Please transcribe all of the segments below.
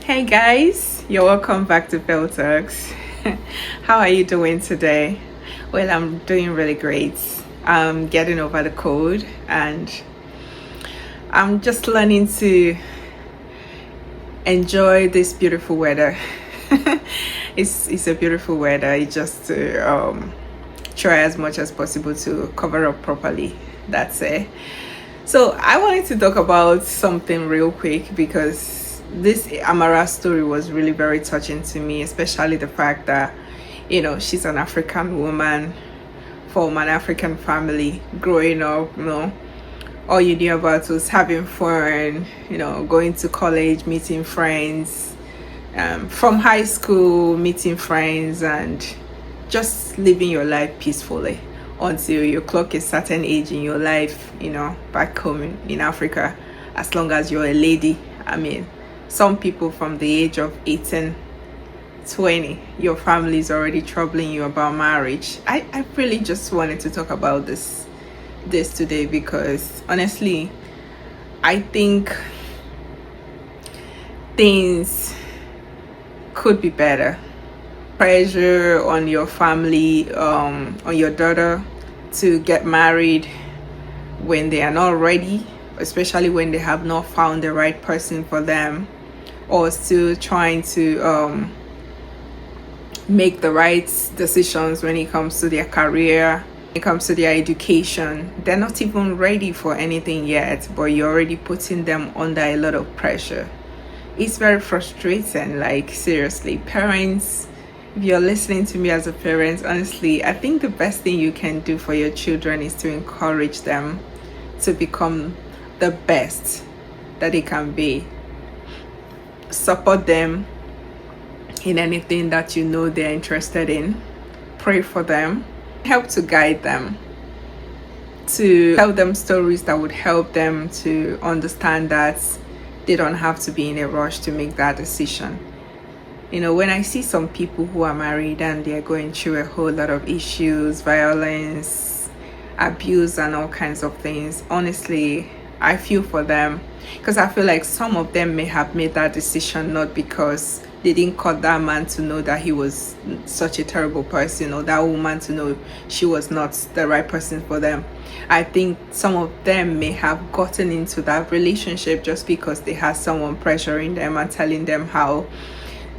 Hey guys, you're welcome back to Bell Talks. How are you doing today? Well, I'm doing really great. I'm getting over the cold and I'm just learning to enjoy this beautiful weather. It's a beautiful weather. It's just to try as much as possible to cover up properly. That's it. So I wanted to talk about something real quick because this Amara story was really very touching to me, especially the fact that, she's an African woman from an African family growing up, all you knew about was having fun, going to college, meeting friends, from high school, meeting friends, and just living your life peacefully until you clock a certain age in your life, back home in Africa, as long as you're a lady. I mean, some people from the age of 18, 20, your family is already troubling you about marriage. I really just wanted to talk about this today because honestly, I think things could be better. Pressure on your family, on your daughter to get married when they are not ready, especially when they have not found the right person for them, or still trying to make the right decisions when it comes to their career, when it comes to their education. They're not even ready for anything yet, but you're already putting them under a lot of pressure. It's very frustrating. Like, seriously, parents, if you're listening to me as a parent, honestly, I think the best thing you can do for your children is to encourage them to become the best that they can be. Support them in anything that they're interested in. Pray for them. Help to guide them. To tell them stories that would help them to understand that they don't have to be in a rush to make that decision. When I see some people who are married and they're going through a whole lot of issues, violence, abuse, and all kinds of things, honestly, I feel for them because I feel like some of them may have made that decision not because they didn't cut that man to know that he was such a terrible person, or that woman to know she was not the right person for them. I think some of them may have gotten into that relationship just because they had someone pressuring them and telling them how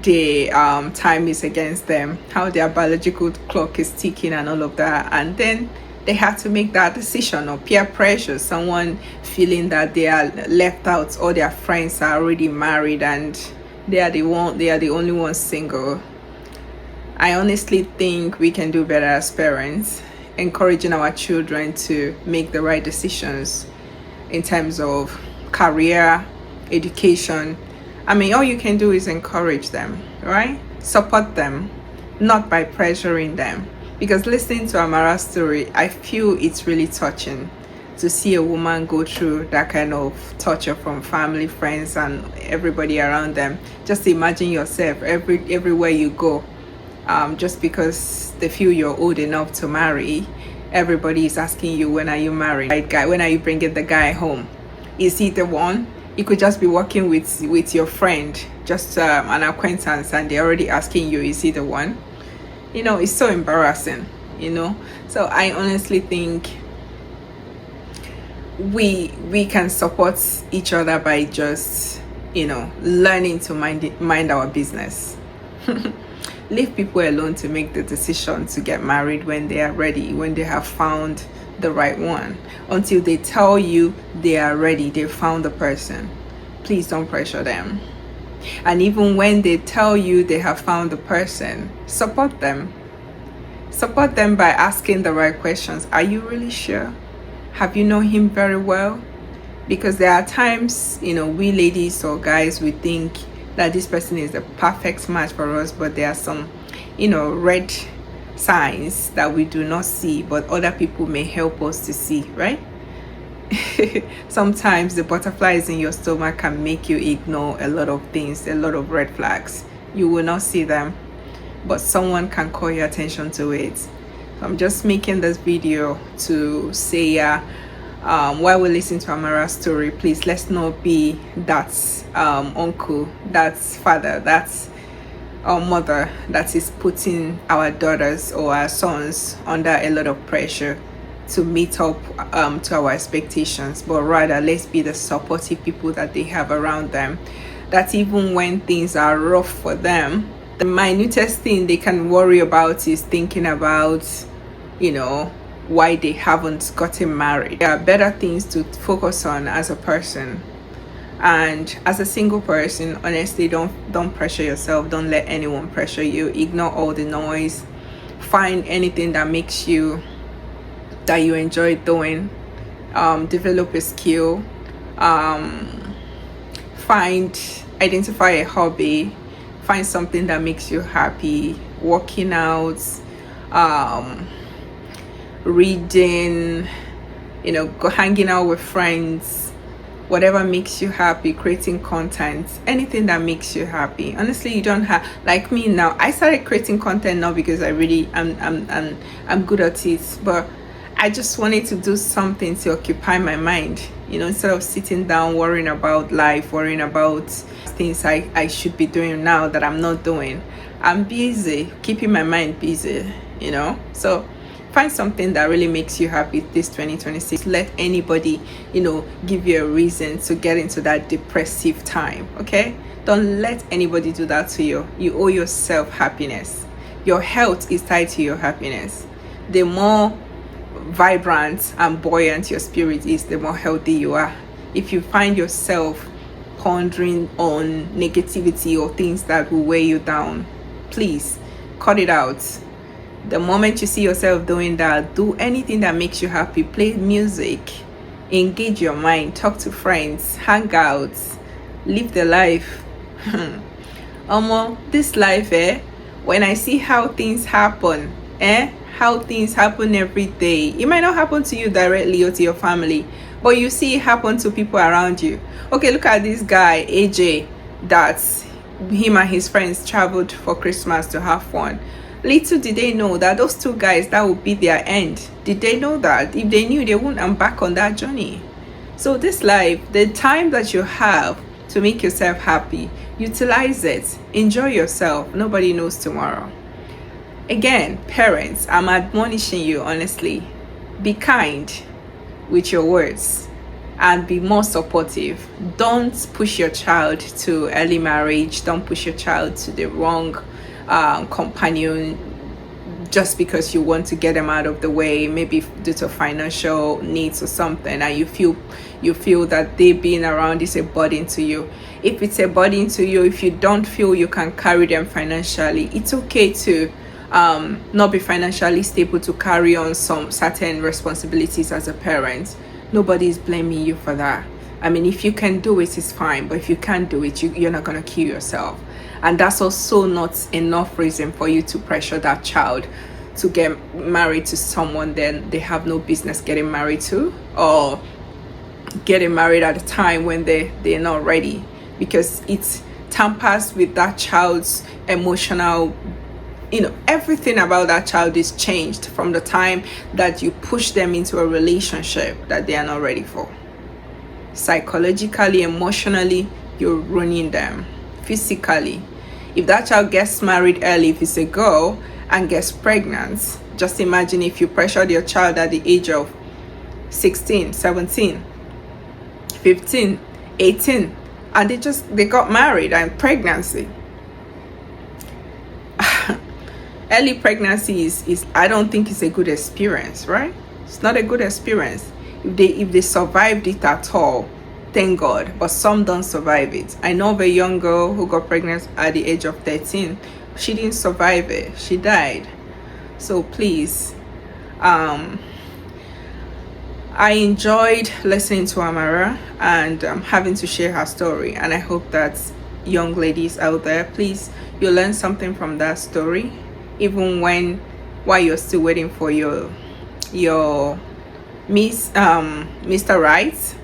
the time is against them, how their biological clock is ticking and all of that, and then they had to make that decision, or peer pressure, someone feeling that they are left out, or their friends are already married and they are the only ones single. I honestly think we can do better as parents, encouraging our children to make the right decisions in terms of career, education. I mean, all you can do is encourage them, right? Support them, not by pressuring them. Because listening to Amara's story, I feel it's really touching to see a woman go through that kind of torture from family, friends, and everybody around them. Just imagine yourself everywhere you go, just because they feel you're old enough to marry. Everybody is asking you, when are you married? Right guy, when are you bringing the guy home? Is he the one? You could just be working with your friend, just an acquaintance, and they're already asking you, is he the one? It's so embarrassing, So I honestly think we can support each other by just, learning to mind our business. Leave people alone to make the decision to get married when they are ready, when they have found the right one. Until they tell you they are ready, they found the person. Please don't pressure them. And even when they tell you they have found the person, support them. Support them by asking the right questions. Are you really sure? Have you known him very well? Because there are times, we ladies or guys, we think that this person is the perfect match for us, but there are some, red signs that we do not see, but other people may help us to see, right? Sometimes the butterflies in your stomach can make you ignore a lot of things, a lot of red flags. You will not see them, but someone can call your attention to it. I'm just making this video to say while we listen to Amara's story, please let's not be that uncle, that's father, that's our mother that is putting our daughters or our sons under a lot of pressure to meet up to our expectations, but rather let's be the supportive people that they have around them, that even when things are rough for them, the minutest thing they can worry about is thinking about, why they haven't gotten married. There are better things to focus on as a person. And as a single person, honestly, don't pressure yourself. Don't let anyone pressure you. Ignore all the noise. Find anything that makes you, that you enjoy doing. Develop a skill. Identify a hobby. Find something that makes you happy. Working out, reading, go hanging out with friends. Whatever makes you happy, creating content, anything that makes you happy. Honestly, you don't have, like me now, I started creating content now because I really I'm good at it, but I just wanted to do something to occupy my mind, instead of sitting down worrying about life, worrying about things I should be doing now that I'm not doing. I'm busy keeping my mind busy, so find something that really makes you happy this 2026. Let anybody, give you a reason to get into that depressive time, okay? Don't let anybody do that to you. You owe yourself happiness. Your health is tied to your happiness. The more vibrant and buoyant your spirit is, the more healthy you are. If you find yourself pondering on negativity or things that will weigh you down, please cut it out. The moment you see yourself doing that, do anything that makes you happy. Play music, engage your mind, talk to friends, hang out, live the life. This life, when I see how things happen, how things happen every day, it might not happen to you directly or to your family, but you see it happen to people around you. Okay, look at this guy, AJ, that him and his friends traveled for Christmas to have fun. Little did they know that those two guys, that would be their end. Did they know that? If they knew, they wouldn't embark on that journey. So this life, the time that you have to make yourself happy, utilize it. Enjoy yourself. Nobody knows tomorrow. Again, parents, I'm admonishing you, honestly. Be kind with your words and be more supportive. Don't push your child to early marriage. Don't push your child to the wrong companion just because you want to get them out of the way, maybe due to financial needs or something, and you feel that they being around is a burden to you. If it's a burden to you, if you don't feel you can carry them financially, it's okay to not be financially stable to carry on some certain responsibilities as a parent. Nobody is blaming you for that. I mean, if you can do it, it's fine, but if you can't do it, you're not going to kill yourself. And that's also not enough reason for you to pressure that child to get married to someone then they have no business getting married to, or getting married at a time when they're not ready, because it tampers with that child's emotional, everything about that child is changed from the time that you push them into a relationship that they are not ready for. Psychologically, emotionally, you're ruining them. Physically, if that child gets married early, if it's a girl, and gets pregnant, just imagine if you pressured your child at the age of 16, 17, 15, 18, and they got married and pregnancy. Early pregnancy is I don't think it's a good experience, right? It's not a good experience. If they survived it at all, thank God, but some don't survive it. I know of a young girl who got pregnant at the age of 13. She didn't survive it. She died. So please, I enjoyed listening to Amara and having to share her story, and I hope that young ladies out there, please, you learn something from that story, even while you're still waiting for your Mr. Right.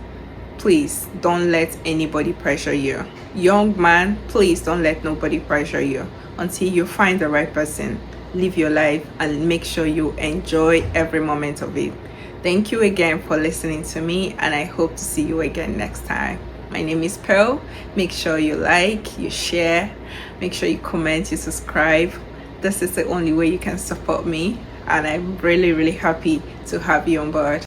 Please don't let anybody pressure you. Young man, please don't let nobody pressure you until you find the right person. Live your life and make sure you enjoy every moment of it. Thank you again for listening to me, and I hope to see you again next time. My name is Pearl. Make sure you like, you share, make sure you comment, you subscribe. This is the only way you can support me, and I'm really, really happy to have you on board.